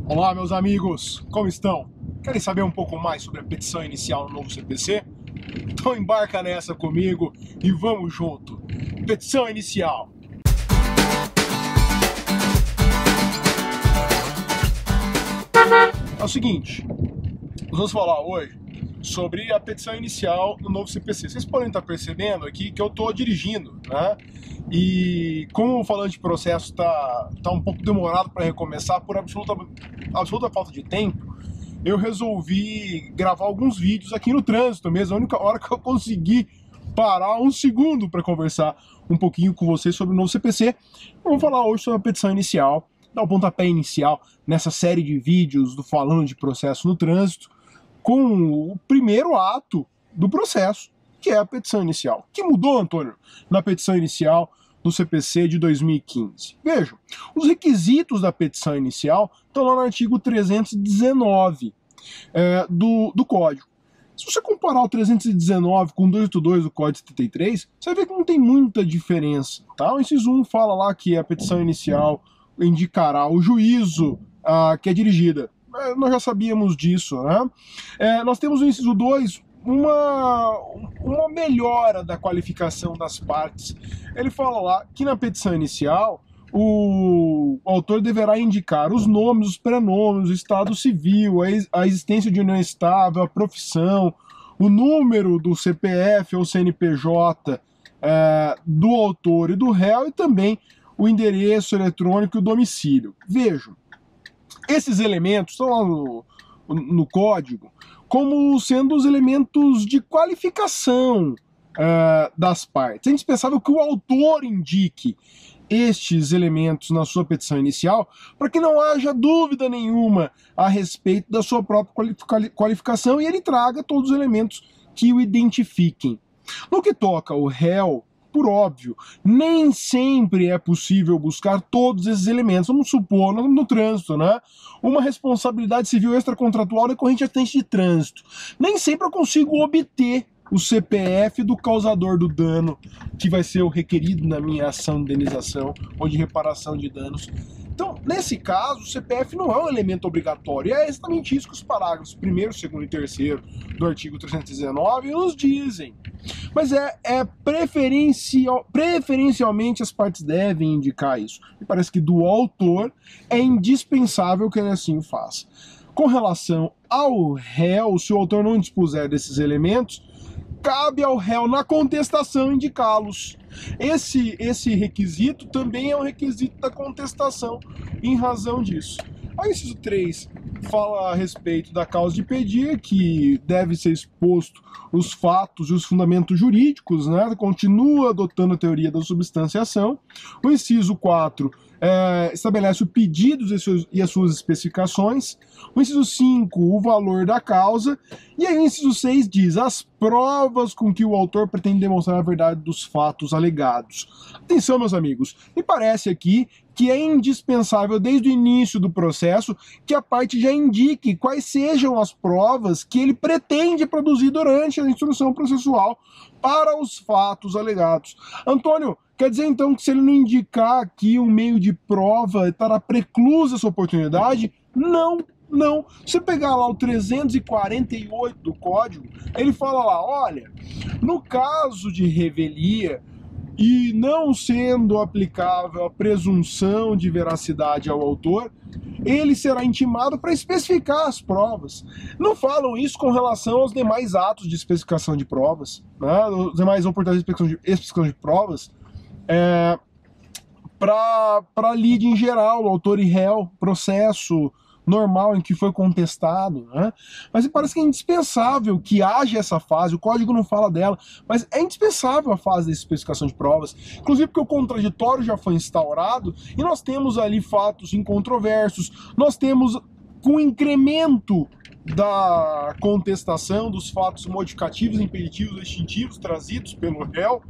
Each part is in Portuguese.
Olá, meus amigos, como estão? Querem saber um pouco mais sobre a petição inicial no novo CPC? Então embarca nessa comigo e vamos junto! Petição inicial! É o seguinte, nós vamos falar hoje sobre a petição inicial no novo CPC. Vocês podem estar percebendo aqui que eu estou dirigindo, né? E como o falante de processo está um pouco demorado para recomeçar por absoluta falta de tempo, eu resolvi gravar alguns vídeos aqui no trânsito mesmo, a única hora que eu consegui parar um segundo para conversar um pouquinho com vocês sobre o novo CPC. Vamos falar hoje sobre a petição inicial, dar o pontapé inicial nessa série de vídeos do falando de processo no trânsito, com o primeiro ato do processo, que é a petição inicial. O que mudou, Antônio, na petição inicial do CPC de 2015? Vejam, os requisitos da petição inicial estão lá no artigo 319 do Código. Se você comparar o 319 com o 282 do Código 73, você vai ver que não tem muita diferença. Tá? O inciso 1 fala lá que a petição inicial indicará o juízo que é dirigida. Nós já sabíamos disso, né? Nós temos no inciso 2 uma melhora da qualificação das partes. Ele fala lá que na petição inicial o autor deverá indicar os nomes, os prenomes, o estado civil, a existência de união estável, a profissão, o número do CPF ou CNPJ do autor e do réu, e também o endereço eletrônico e o domicílio. Vejam, esses elementos estão lá no código como sendo os elementos de qualificação das partes. É indispensável que o autor indique estes elementos na sua petição inicial para que não haja dúvida nenhuma a respeito da sua própria qualificação e ele traga todos os elementos que o identifiquem. No que toca ao réu, por óbvio, nem sempre é possível buscar todos esses elementos. Vamos supor, no trânsito, né? Uma responsabilidade civil extracontratual decorrente de acidente de trânsito. Nem sempre eu consigo obter o CPF do causador do dano, que vai ser o requerido na minha ação de indenização ou de reparação de danos. Então, nesse caso, o CPF não é um elemento obrigatório. É exatamente isso que os parágrafos 1º, 2º e 3º do artigo 319 nos dizem. Mas preferencialmente as partes devem indicar isso. Me parece que do autor é indispensável que ele assim o faça. Com relação ao réu, se o autor não dispuser desses elementos, cabe ao réu na contestação indicá-los. Esse requisito também é um requisito da contestação em razão disso. O inciso 3 fala a respeito da causa de pedir, que deve ser exposto os fatos e os fundamentos jurídicos, né? Continua adotando a teoria da substanciação. O inciso 4 estabelece o pedido e as suas especificações. O inciso 5, o valor da causa. E aí o inciso 6 diz as provas com que o autor pretende demonstrar a verdade dos fatos alegados. Atenção, meus amigos, me parece aqui que é indispensável desde o início do processo que a parte já indique quais sejam as provas que ele pretende produzir durante a instrução processual para os fatos alegados. Antônio, quer dizer então que se ele não indicar aqui um meio de prova, estará preclusa essa oportunidade? Não. Não, se você pegar lá o 348 do Código, ele fala lá, olha, no caso de revelia e não sendo aplicável a presunção de veracidade ao autor, ele será intimado para especificar as provas. Não falam isso com relação aos demais atos de especificação de provas, né? Os demais oportunidades de especificação de provas, para lide em geral, autor e réu, processo normal em que foi contestado, né? Mas parece que é indispensável que haja essa fase, o código não fala dela, mas é indispensável a fase da especificação de provas, inclusive porque o contraditório já foi instaurado e nós temos ali fatos incontroversos, nós temos com o incremento da contestação dos fatos modificativos, impeditivos, extintivos trazidos pelo réu,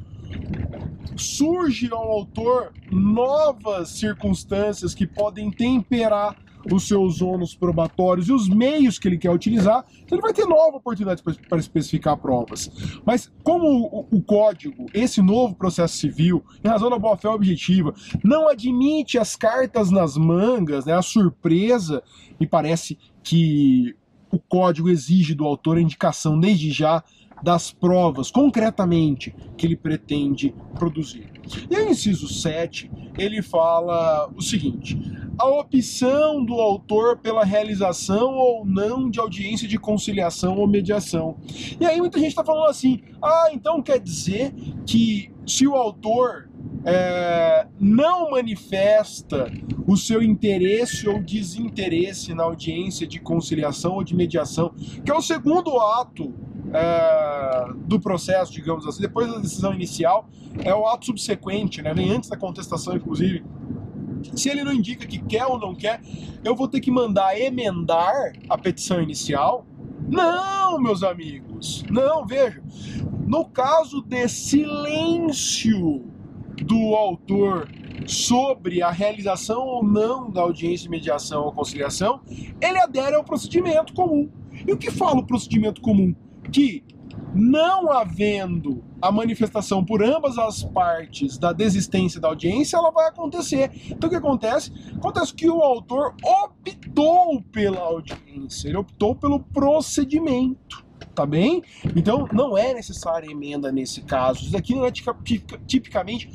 surge ao autor novas circunstâncias que podem temperar os seus ônus probatórios e os meios que ele quer utilizar, ele vai ter nova oportunidade para especificar provas. Mas como o código, esse novo processo civil, em razão da boa-fé objetiva, não admite as cartas nas mangas, né, a surpresa, me parece que o código exige do autor a indicação desde já das provas, concretamente, que ele pretende produzir. E aí, inciso 7, ele fala o seguinte: a opção do autor pela realização ou não de audiência de conciliação ou mediação. E aí muita gente está falando assim, então quer dizer que se o autor não manifesta o seu interesse ou desinteresse na audiência de conciliação ou de mediação, que é o segundo ato do processo, digamos assim, depois da decisão inicial, é o ato subsequente, né? Vem antes da contestação, inclusive. Se ele não indica que quer ou não quer, eu vou ter que mandar emendar a petição inicial? Não, meus amigos, não, veja, no caso de silêncio do autor sobre a realização ou não da audiência de mediação ou conciliação, ele adere ao procedimento comum. E o que fala o procedimento comum? Que, não havendo a manifestação por ambas as partes da desistência da audiência, ela vai acontecer. Então o que acontece? Acontece que o autor optou pela audiência, ele optou pelo procedimento, tá bem? Então não é necessária emenda nesse caso. Isso aqui não é tipicamente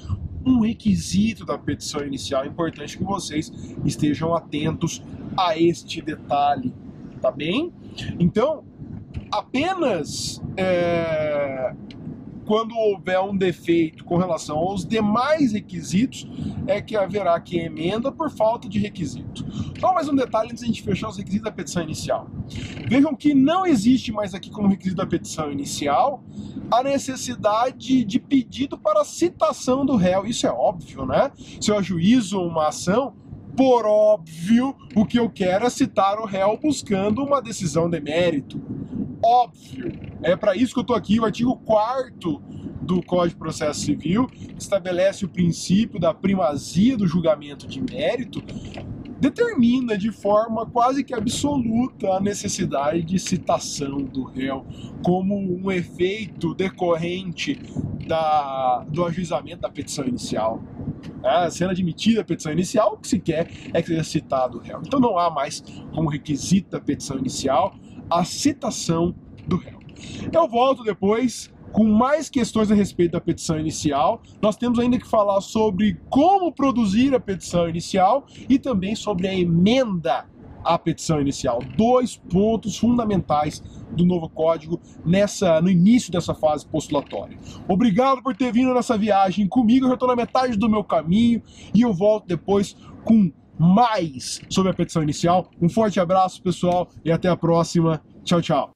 um requisito da petição inicial. É importante que vocês estejam atentos a este detalhe, tá bem? Então, apenas quando houver um defeito com relação aos demais requisitos é que haverá que emenda por falta de requisito. Só mais um detalhe antes de a gente fechar os requisitos da petição inicial. Vejam que não existe mais aqui como requisito da petição inicial a necessidade de pedido para citação do réu. Isso é óbvio, né? Se eu ajuizo uma ação, por óbvio, o que eu quero é citar o réu buscando uma decisão de mérito. Óbvio. É para isso que eu estou aqui. O artigo 4º do Código de Processo Civil estabelece o princípio da primazia do julgamento de mérito, determina de forma quase que absoluta a necessidade de citação do réu como um efeito decorrente do ajuizamento da petição inicial. Sendo admitida a petição inicial, o que se quer é que seja citado o réu. Então não há mais como requisito da petição inicial a citação do réu. Eu volto depois com mais questões a respeito da petição inicial. Nós temos ainda que falar sobre como produzir a petição inicial e também sobre a emenda à petição inicial. 2 pontos fundamentais do novo código no início dessa fase postulatória. Obrigado por ter vindo nessa viagem comigo. Eu já estou na metade do meu caminho e eu volto depois com mais sobre a petição inicial. Um forte abraço, pessoal, e até a próxima. Tchau, tchau.